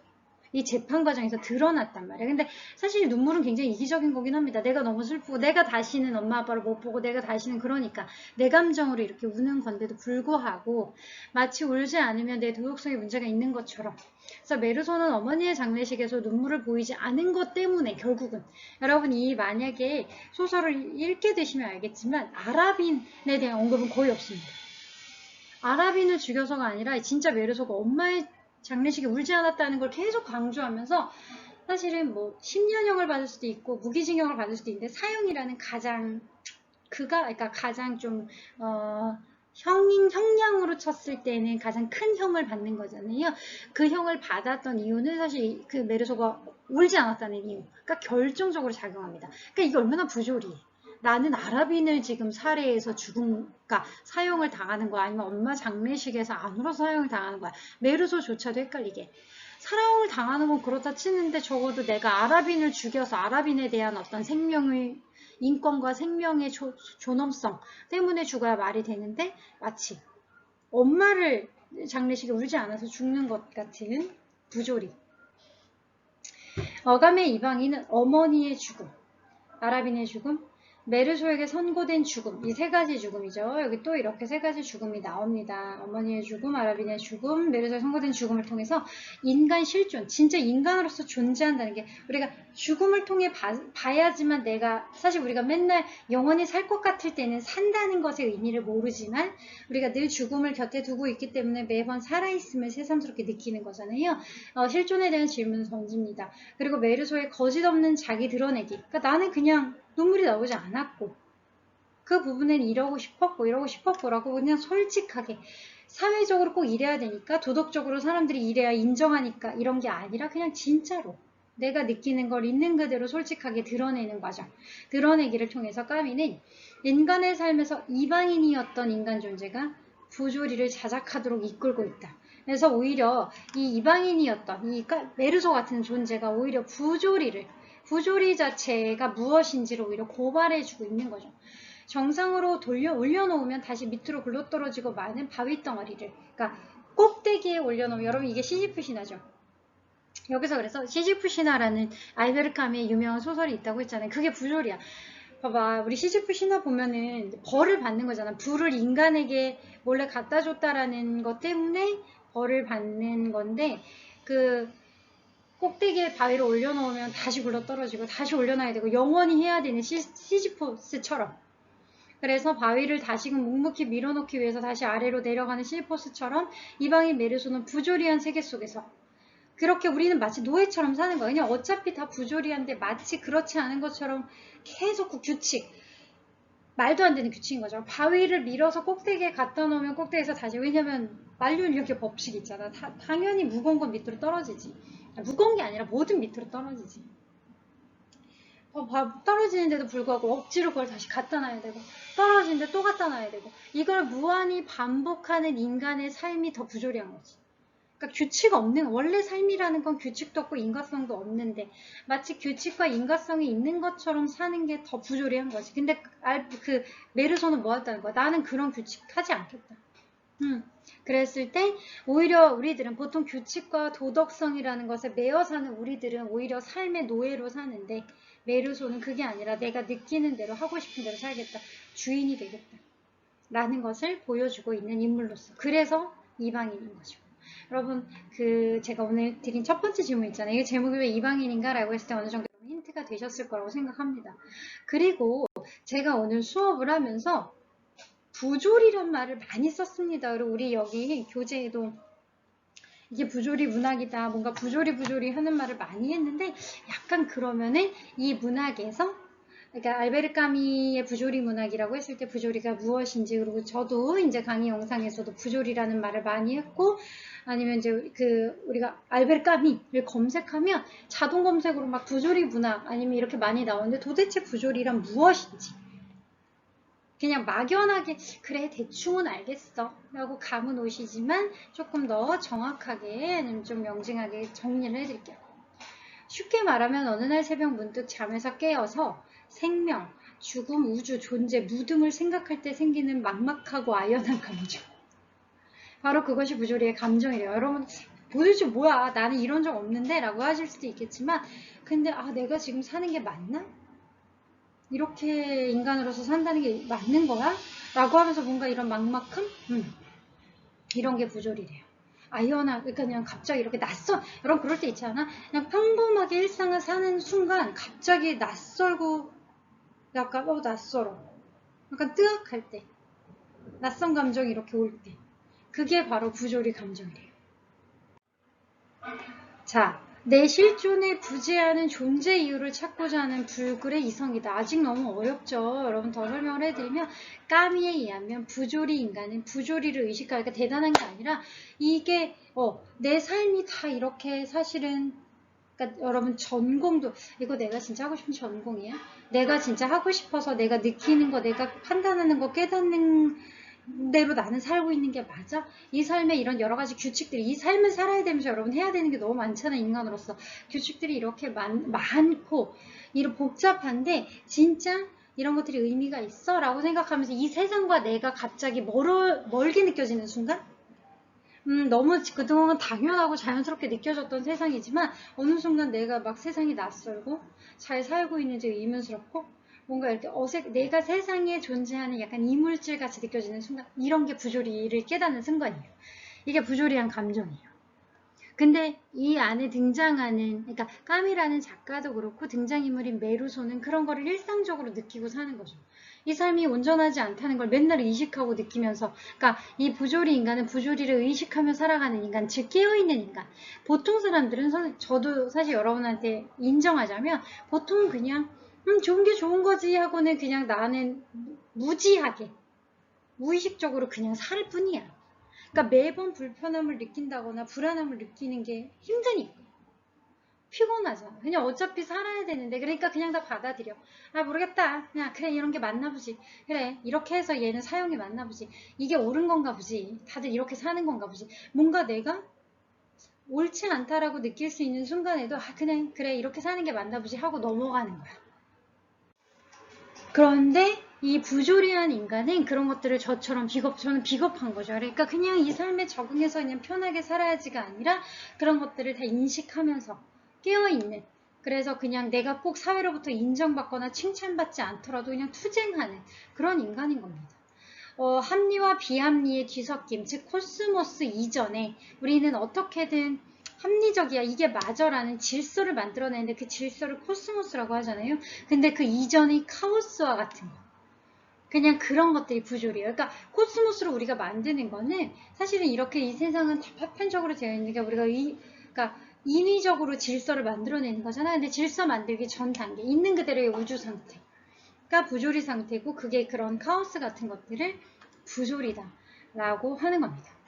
이 재판 과정에서 드러났단 말이에요. 근데 사실 눈물은 굉장히 이기적인 거긴 합니다. 내가 너무 슬프고 내가 다시는 엄마 아빠를 못 보고 내가 다시는 그러니까 내 감정으로 이렇게 우는 건데도 불구하고 마치 울지 않으면 내 도덕성에 문제가 있는 것처럼 그래서 메르소는 어머니의 장례식에서 눈물을 보이지 않은 것 때문에 결국은 여러분 이 만약에 소설을 읽게 되시면 알겠지만 아라빈에 대한 언급은 거의 없습니다. 아라빈을 죽여서가 아니라 진짜 메르소가 엄마의 장례식에 울지 않았다는 걸 계속 강조하면서 사실은 뭐 10년형을 받을 수도 있고 무기징역을 받을 수도 있는데 사형이라는 그러니까 가장 좀 형량으로 쳤을 때는 가장 큰 형을 받는 거잖아요. 그 형을 받았던 이유는 사실 그 메르소가 울지 않았다는 이유. 그러니까 결정적으로 작용합니다. 그러니까 이게 얼마나 부조리해. 나는 아라빈을 지금 살해해서 그러니까 사형을 당하는 거야? 아니면 엄마 장례식에서 안 울어서 사형을 당하는 거야? 메르소조차도 헷갈리게. 사형을 당하는 건 그렇다 치는데 적어도 내가 아라빈을 죽여서 아라빈에 대한 어떤 생명의 인권과 생명의 존엄성 때문에 죽어야 말이 되는데 마치 엄마를 장례식에 울지 않아서 죽는 것 같은 부조리. 어감의 이방인은 어머니의 죽음, 아라빈의 죽음, 메르소에게 선고된 죽음, 이 세 가지 죽음이죠. 여기 또 이렇게 세 가지 죽음이 나옵니다. 어머니의 죽음, 아라빈의 죽음, 메르소에 선고된 죽음을 통해서 인간 실존, 진짜 인간으로서 존재한다는 게 우리가 죽음을 통해 봐야지만 사실 우리가 맨날 영원히 살 것 같을 때는 산다는 것의 의미를 모르지만 우리가 늘 죽음을 곁에 두고 있기 때문에 매번 살아있음을 새삼스럽게 느끼는 거잖아요. 실존에 대한 질문을 던집니다. 그리고 메르소의 거짓 없는 자기 드러내기. 그러니까 나는 그냥 눈물이 나오지 않았고 그 부분엔 이러고 싶었고라고 그냥 솔직하게 사회적으로 꼭 이래야 되니까 도덕적으로 사람들이 이래야 인정하니까 이런 게 아니라 그냥 진짜로 내가 느끼는 걸 있는 그대로 솔직하게 드러내는 과정. 드러내기를 통해서 까미는 인간의 삶에서 이방인이었던 인간 존재가 부조리를 자작하도록 이끌고 있다. 그래서 오히려 이 이방인이었던 이 메르소 같은 존재가 오히려 부조리 자체가 무엇인지를 오히려 고발해주고 있는 거죠. 정상으로 올려놓으면 다시 밑으로 굴러떨어지고 마는 바위덩어리를 그러니까 꼭대기에 올려놓으면 여러분 이게 시지프 신화죠. 여기서 그래서 시지프 신화라는 알베르 카미의 유명한 소설이 있다고 했잖아요. 그게 부조리야. 봐봐 우리 시지프 신화 보면은 벌을 받는 거잖아. 불을 인간에게 몰래 갖다 줬다라는 것 때문에 벌을 받는 건데 그 꼭대기에 바위를 올려놓으면 다시 굴러떨어지고 다시 올려놔야 되고 영원히 해야 되는 시지포스처럼 그래서 바위를 다시금 묵묵히 밀어넣기 위해서 다시 아래로 내려가는 시지포스처럼 이방인 메르소는 부조리한 세계 속에서 그렇게 우리는 마치 노예처럼 사는 거예요. 그냥 어차피 다 부조리한데 마치 그렇지 않은 것처럼 계속 그 규칙 말도 안 되는 규칙인 거죠. 바위를 밀어서 꼭대기에 갖다 놓으면 꼭대기에서 다시 왜냐면 만류인력의 법칙이 있잖아. 당연히 무거운 건 밑으로 떨어지지. 무거운 게 아니라 뭐든 밑으로 떨어지지. 떨어지는데도 불구하고 억지로 그걸 다시 갖다 놔야 되고 떨어지는데 또 갖다 놔야 되고 이걸 무한히 반복하는 인간의 삶이 더 부조리한 거지. 그러니까 규칙 없는 원래 삶이라는 건 규칙도 없고 인과성도 없는데 마치 규칙과 인과성이 있는 것처럼 사는 게 더 부조리한 거지. 근데 그 메르소는 뭐 했다는 거야? 나는 그런 규칙 하지 않겠다. 그랬을 때 오히려 우리들은 보통 규칙과 도덕성이라는 것에 매여 사는 우리들은 오히려 삶의 노예로 사는데 메르소는 그게 아니라 내가 느끼는 대로 하고 싶은 대로 살겠다. 주인이 되겠다. 라는 것을 보여주고 있는 인물로서 그래서 이방인인 거죠. 여러분 제가 오늘 드린 첫 번째 질문 있잖아요. 이게 제목이 왜 이방인인가? 라고 했을 때 어느 정도 힌트가 되셨을 거라고 생각합니다. 그리고 제가 오늘 수업을 하면서 부조리란 말을 많이 썼습니다. 그리고 우리 여기 교재에도 이게 부조리 문학이다. 뭔가 부조리 하는 말을 많이 했는데 약간 그러면은 이 문학에서 그러니까 알베르 까미의 부조리 문학이라고 했을 때 부조리가 무엇인지 그리고 저도 이제 강의 영상에서도 부조리라는 말을 많이 했고 아니면 이제 우리가 알베르 까미를 검색하면 자동 검색으로 막 부조리 문학 아니면 이렇게 많이 나오는데 도대체 부조리란 무엇인지 그냥 막연하게 그래 대충은 알겠어 라고 감은 오시지만 조금 더 정확하게 아니면 좀 명징하게 정리를 해드릴게요. 쉽게 말하면 어느 날 새벽 문득 잠에서 깨어서 생명, 죽음, 우주, 존재, 무등을 생각할 때 생기는 막막하고 아연한 감정. 바로 그것이 부조리의 감정이래요. 여러분 도대체 뭐야 나는 이런 적 없는데 라고 하실 수도 있겠지만 근데 내가 지금 사는 게 맞나? 이렇게 인간으로서 산다는 게 맞는 거야? 라고 하면서 뭔가 이런 막막함? 이런 게 부조리래요. 그러니까 그냥 갑자기 이렇게 여러분 그럴 때 있지 않아? 그냥 평범하게 일상을 사는 순간 갑자기 낯설고 약간 낯설어. 약간 뜨악할 때. 낯선 감정이 이렇게 올 때. 그게 바로 부조리 감정이래요. 자, 내 실존에 부재하는 존재 이유를 찾고자 하는 불굴의 이성이다. 아직 너무 어렵죠. 여러분 더 설명을 해드리면 까미에 의하면 부조리 인간은 부조리를 의식하니까 대단한 게 아니라 이게 내 삶이 다 이렇게 사실은 그러니까 여러분 전공도 이거 내가 진짜 하고 싶은 전공이야? 내가 진짜 하고 싶어서 내가 느끼는 거 내가 판단하는 거 깨닫는 대로 나는 살고 있는 게 맞아? 이 삶에 이런 여러 가지 규칙들이 이 삶을 살아야 되면서 여러분 해야 되는 게 너무 많잖아 인간으로서 규칙들이 이렇게 많고 이런 복잡한데 진짜 이런 것들이 의미가 있어? 라고 생각하면서 이 세상과 내가 갑자기 멀게 느껴지는 순간 너무 그동안 당연하고 자연스럽게 느껴졌던 세상이지만 어느 순간 내가 막 세상이 낯설고 잘 살고 있는지 의문스럽고 뭔가 이렇게 내가 세상에 존재하는 약간 이물질 같이 느껴지는 순간 이런 게 부조리를 깨닫는 순간이에요. 이게 부조리한 감정이에요. 근데 이 안에 등장하는 그러니까 까미라는 작가도 그렇고 등장인물인 메루소는 그런 거를 일상적으로 느끼고 사는 거죠. 이 삶이 온전하지 않다는 걸 맨날 의식하고 느끼면서 그러니까 이 부조리 인간은 부조리를 의식하며 살아가는 인간 즉 깨어있는 인간 보통 사람들은 저도 사실 여러분한테 인정하자면 보통 그냥 좋은 게 좋은 거지 하고는 그냥 나는 무지하게 무의식적으로 그냥 살 뿐이야. 그러니까 매번 불편함을 느낀다거나 불안함을 느끼는 게 힘드니까 피곤하잖아. 그냥 어차피 살아야 되는데 그러니까 그냥 다 받아들여. 모르겠다. 그냥 그래 이런 게 맞나 보지. 그래 이렇게 해서 얘는 사형이 맞나 보지. 이게 옳은 건가 보지. 다들 이렇게 사는 건가 보지. 뭔가 내가 옳지 않다라고 느낄 수 있는 순간에도 그냥 그래 이렇게 사는 게 맞나 보지 하고 넘어가는 거야. 그런데 이 부조리한 인간은 그런 것들을 저는 비겁한 거죠. 그러니까 그냥 이 삶에 적응해서 그냥 편하게 살아야지가 아니라 그런 것들을 다 인식하면서 깨어있는 그래서 그냥 내가 꼭 사회로부터 인정받거나 칭찬받지 않더라도 그냥 투쟁하는 그런 인간인 겁니다. 합리와 비합리의 뒤섞임, 즉 코스모스 이전에 우리는 어떻게든 합리적이야 이게 맞아라는 질서를 만들어내는데 그 질서를 코스모스라고 하잖아요. 근데 그 이전이 카오스와 같은 거 그냥 그런 것들이 부조리예요. 그러니까 코스모스로 우리가 만드는 거는 사실은 이렇게 이 세상은 다 파편적으로 되어 있는 게 우리가 그러니까 인위적으로 질서를 만들어내는 거잖아. 근데 질서 만들기 전 단계 있는 그대로의 우주 상태가 부조리 상태고 그게 그런 카오스 같은 것들을 부조리다 라고 하는 겁니다.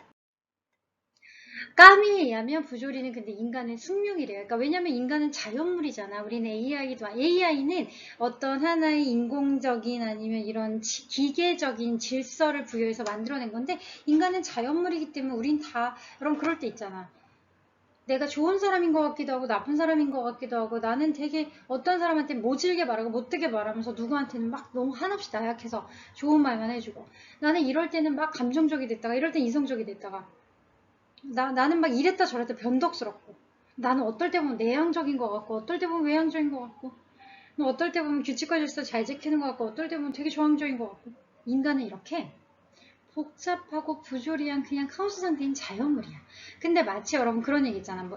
까미에 의하면 부조리는 근데 인간의 숙명이래요. 그러니까 왜냐면 인간은 자연물이잖아. 우리는 AI는 어떤 하나의 인공적인 아니면 이런 기계적인 질서를 부여해서 만들어낸 건데 인간은 자연물이기 때문에 우린 다 여러분 그럴 때 있잖아. 내가 좋은 사람인 것 같기도 하고 나쁜 사람인 것 같기도 하고 나는 되게 어떤 사람한테 모질게 말하고 못되게 말하면서 누구한테는 막 너무 한없이 나약해서 좋은 말만 해주고 나는 이럴 때는 막 감정적이 됐다가 이럴 땐 이성적이 됐다가 나는 막 이랬다 저랬다 변덕스럽고 나는 어떨 때 보면 내향적인 것 같고 어떨 때 보면 외향적인 것 같고 뭐 어떨 때 보면 규칙과 질서 잘 지키는 것 같고 어떨 때 보면 되게 저항적인 것 같고 인간은 이렇게 복잡하고 부조리한 그냥 카오스 상태인 자연물이야. 근데 마치 여러분 그런 얘기 있잖아.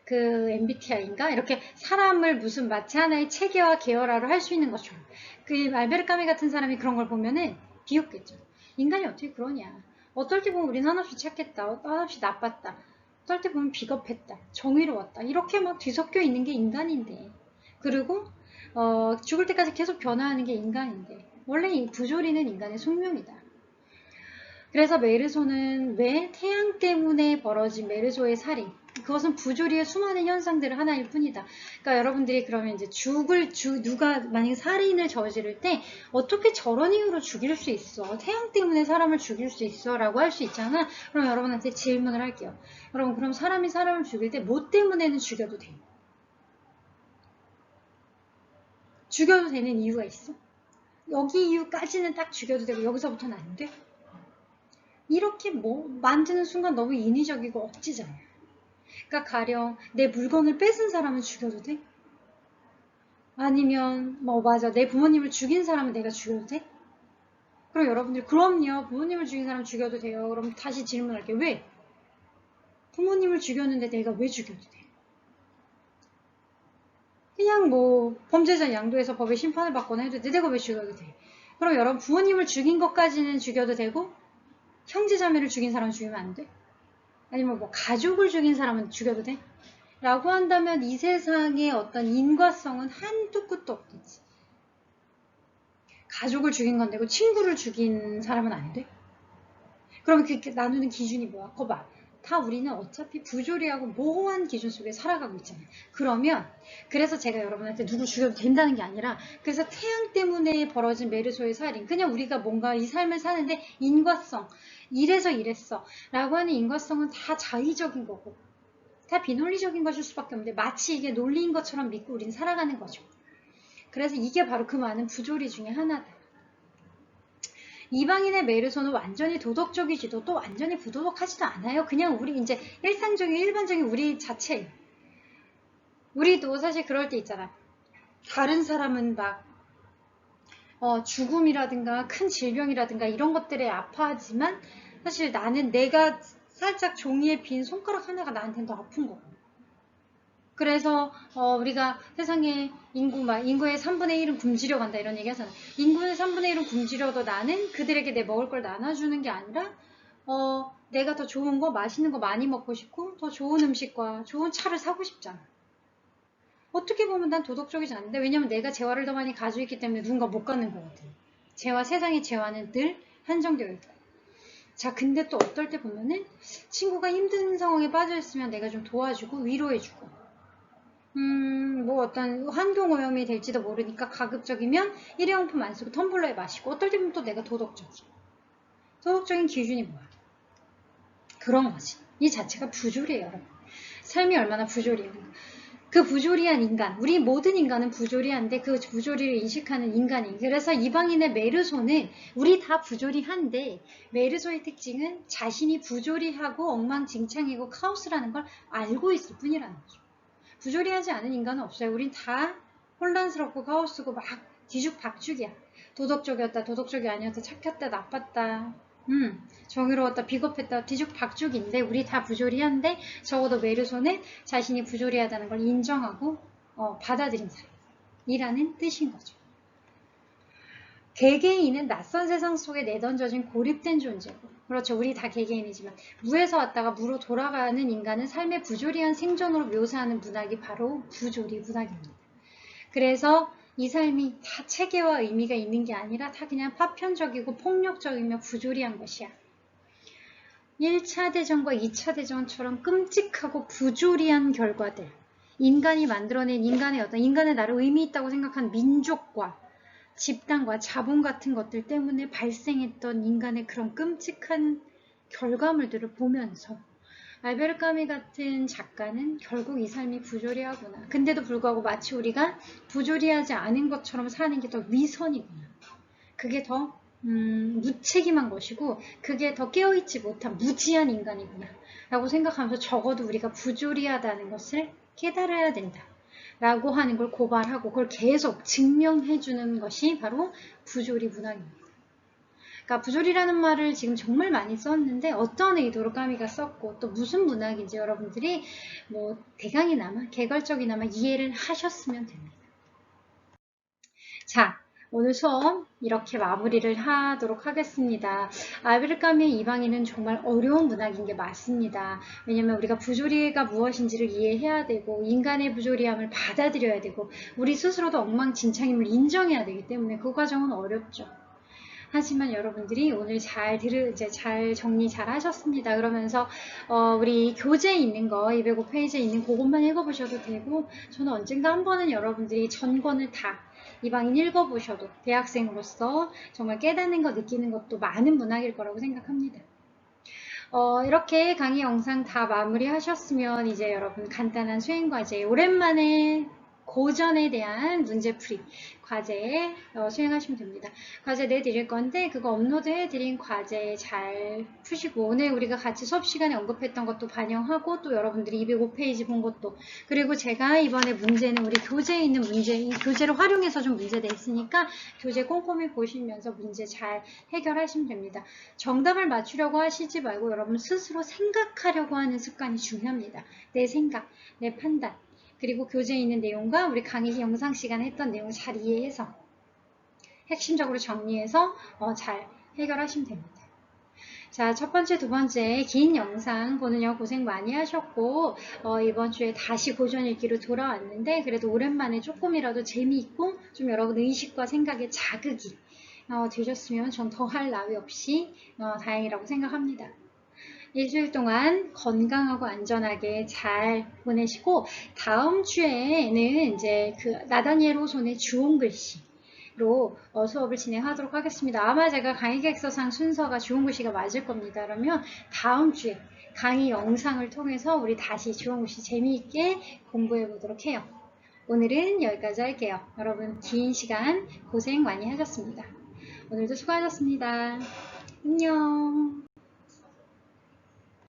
그 MBTI인가? 이렇게 사람을 무슨 마치 하나의 체계와 계열화로 할 수 있는 것처럼 그 알베르 까미 같은 사람이 그런 걸 보면은 비웃겠죠. 인간이 어떻게 그러냐. 어떨 때 보면 우린 한없이 착했다. 한없이 나빴다. 어떨 때 보면 비겁했다. 정의로웠다. 이렇게 막 뒤섞여 있는 게 인간인데 그리고 죽을 때까지 계속 변화하는 게 인간인데 원래 이 부조리는 인간의 숙명이다. 그래서 메르소는 왜 태양 때문에 벌어진 메르소의 살인, 그것은 부조리의 수많은 현상들의 하나일 뿐이다. 그러니까 여러분들이 그러면 이제 누가 만약에 살인을 저지를 때 어떻게 저런 이유로 죽일 수 있어? 태양 때문에 사람을 죽일 수 있어? 라고 할 수 있잖아. 그럼 여러분한테 질문을 할게요. 여러분, 그럼 사람이 사람을 죽일 때 뭐 때문에는 죽여도 돼? 죽여도 되는 이유가 있어? 여기 이유까지는 딱 죽여도 되고 여기서부터는 안 돼? 이렇게 뭐 만드는 순간 너무 인위적이고 억지잖아요. 그러니까 가령 내 물건을 뺏은 사람은 죽여도 돼? 아니면 뭐 맞아, 내 부모님을 죽인 사람은 내가 죽여도 돼? 그럼 여러분들 그럼요, 부모님을 죽인 사람 죽여도 돼요. 그럼 다시 질문할게요. 왜? 부모님을 죽였는데 내가 왜 죽여도 돼? 그냥 뭐 범죄자 양도해서 법의 심판을 받거나 해도 돼. 내가 왜 죽여도 돼? 그럼 여러분, 부모님을 죽인 것까지는 죽여도 되고 형제자매를 죽인 사람은 죽이면 안 돼? 아니면 뭐 가족을 죽인 사람은 죽여도 돼? 라고 한다면 이 세상의 어떤 인과성은 한도 끝도 없겠지. 가족을 죽인 건 되고 친구를 죽인 사람은 안 돼? 그러면 그 나누는 기준이 뭐야? 거봐. 다 우리는 어차피 부조리하고 모호한 기준 속에 살아가고 있잖아요. 그러면 그래서 제가 여러분한테 누구 죽여도 된다는 게 아니라, 그래서 태양 때문에 벌어진 메르소의 살인, 그냥 우리가 뭔가 이 삶을 사는데 인과성, 이래서 이랬어 라고 하는 인과성은 다 자의적인 거고 다 비논리적인 것일 수밖에 없는데, 마치 이게 논리인 것처럼 믿고 우리는 살아가는 거죠. 그래서 이게 바로 그 많은 부조리 중에 하나다. 이방인의 메르소는 완전히 도덕적이지도 또 완전히 부도덕하지도 않아요. 그냥 우리 이제 일상적인 일반적인 우리 자체예요. 우리도 사실 그럴 때 있잖아. 다른 사람은 막 죽음이라든가 큰 질병이라든가 이런 것들에 아파하지만 사실 나는 내가 살짝 종이에 빈 손가락 하나가 나한테는 더 아픈 거고. 그래서 우리가 세상에 인구의 3분의 1은 굶주려 간다 이런 얘기 하잖아. 인구의 3분의 1은 굶주려도 나는 그들에게 내 먹을 걸 나눠주는 게 아니라 내가 더 좋은 거, 맛있는 거 많이 먹고 싶고 더 좋은 음식과 좋은 차를 사고 싶잖아. 어떻게 보면 난 도덕적이지 않은데, 왜냐면 내가 재화를 더 많이 가지고 있기 때문에 누군가 못 갖는 거거든. 세상의 재화는 늘 한정되어 있다. 자, 근데 또 어떨 때 보면은 친구가 힘든 상황에 빠져 있으면 내가 좀 도와주고 위로해주고, 뭐 어떤 환경오염이 될지도 모르니까 가급적이면 일회용품 안 쓰고 텀블러에 마시고, 어떨 때 보면 또 내가 도덕적이야. 도덕적인 기준이 뭐야? 그런 거지. 이 자체가 부조리예요, 여러분. 삶이 얼마나 부조리한가. 그 부조리한 인간, 우리 모든 인간은 부조리한데 그 부조리를 인식하는 인간이. 그래서 이방인의 메르소는 우리 다 부조리한데, 메르소의 특징은 자신이 부조리하고 엉망진창이고 카오스라는 걸 알고 있을 뿐이라는 거죠. 부조리하지 않은 인간은 없어요. 우린 다 혼란스럽고 카오스고 막 뒤죽박죽이야. 도덕적이었다, 도덕적이 아니었다, 착했다, 나빴다, 정의로웠다, 비겁했다, 뒤죽박죽인데 우리 다 부조리한데, 적어도 메르소는 자신이 부조리하다는 걸 인정하고 받아들인 사람이라는 뜻인 거죠. 개개인은 낯선 세상 속에 내던져진 고립된 존재고, 그렇죠. 우리 다 개개인이지만 무에서 왔다가 무로 돌아가는 인간은 삶의 부조리한 생존으로 묘사하는 문학이 바로 부조리 문학입니다. 그래서 이 삶이 다 체계와 의미가 있는 게 아니라 다 그냥 파편적이고 폭력적이며 부조리한 것이야. 1차 대전과 2차 대전처럼 끔찍하고 부조리한 결과들, 인간이 만들어낸 인간의 나를 의미 있다고 생각한 민족과 집단과 자본 같은 것들 때문에 발생했던 인간의 그런 끔찍한 결과물들을 보면서 알베르 까미 같은 작가는 결국 이 삶이 부조리하구나. 근데도 불구하고 마치 우리가 부조리하지 않은 것처럼 사는 게 더 위선이구나. 그게 더 무책임한 것이고, 그게 더 깨어있지 못한 무지한 인간이구나 라고 생각하면서 적어도 우리가 부조리하다는 것을 깨달아야 된다 라고 하는 걸 고발하고 그걸 계속 증명해주는 것이 바로 부조리 문학입니다. 그러니까 부조리라는 말을 지금 정말 많이 썼는데 어떤 의도로 까미가 썼고 또 무슨 문학인지 여러분들이 뭐 대강이나마 개괄적이나마 이해를 하셨으면 됩니다. 자, 오늘 수업 이렇게 마무리를 하도록 하겠습니다. 알베르 까미의 이방인은 정말 어려운 문학인 게 맞습니다. 왜냐면 우리가 부조리가 무엇인지를 이해해야 되고 인간의 부조리함을 받아들여야 되고 우리 스스로도 엉망진창임을 인정해야 되기 때문에 그 과정은 어렵죠. 하지만 여러분들이 오늘 이제 잘 정리 잘 하셨습니다. 그러면서 우리 교재에 있는 거 205페이지에 있는 그것만 읽어보셔도 되고, 저는 언젠가 한 번은 여러분들이 전권을 다 이방인 읽어보셔도 대학생으로서 정말 깨닫는 거 느끼는 것도 많은 문학일 거라고 생각합니다. 이렇게 강의 영상 다 마무리하셨으면 이제 여러분 간단한 수행과제, 오랜만에 고전에 대한 문제풀이 과제 수행하시면 됩니다. 과제 내드릴 건데 그거 업로드해드린 과제 잘 푸시고, 오늘 우리가 같이 수업 시간에 언급했던 것도 반영하고, 또 여러분들이 205페이지 본 것도, 그리고 제가 이번에 문제는 우리 교재에 있는 문제, 이 교재를 활용해서 좀 문제 냈으니까 교재 꼼꼼히 보시면서 문제 잘 해결하시면 됩니다. 정답을 맞추려고 하시지 말고 여러분 스스로 생각하려고 하는 습관이 중요합니다. 내 생각, 내 판단, 그리고 교재에 있는 내용과 우리 강의 영상 시간에 했던 내용을 잘 이해해서 핵심적으로 정리해서 잘 해결하시면 됩니다. 자, 첫 번째, 두 번째 긴 영상 보느냐 고생 많이 하셨고, 이번 주에 다시 고전 읽기로 돌아왔는데, 그래도 오랜만에 조금이라도 재미있고 좀 여러분 의식과 생각에 자극이 되셨으면 전 더할 나위 없이 다행이라고 생각합니다. 일주일 동안 건강하고 안전하게 잘 보내시고, 다음 주에는 이제 그 나다니엘 호손의 주홍글씨로 수업을 진행하도록 하겠습니다. 아마 제가 강의 계획서상 순서가 주홍글씨가 맞을 겁니다. 그러면 다음 주에 강의 영상을 통해서 우리 다시 주홍글씨 재미있게 공부해 보도록 해요. 오늘은 여기까지 할게요. 여러분 긴 시간 고생 많이 하셨습니다. 오늘도 수고하셨습니다. 안녕.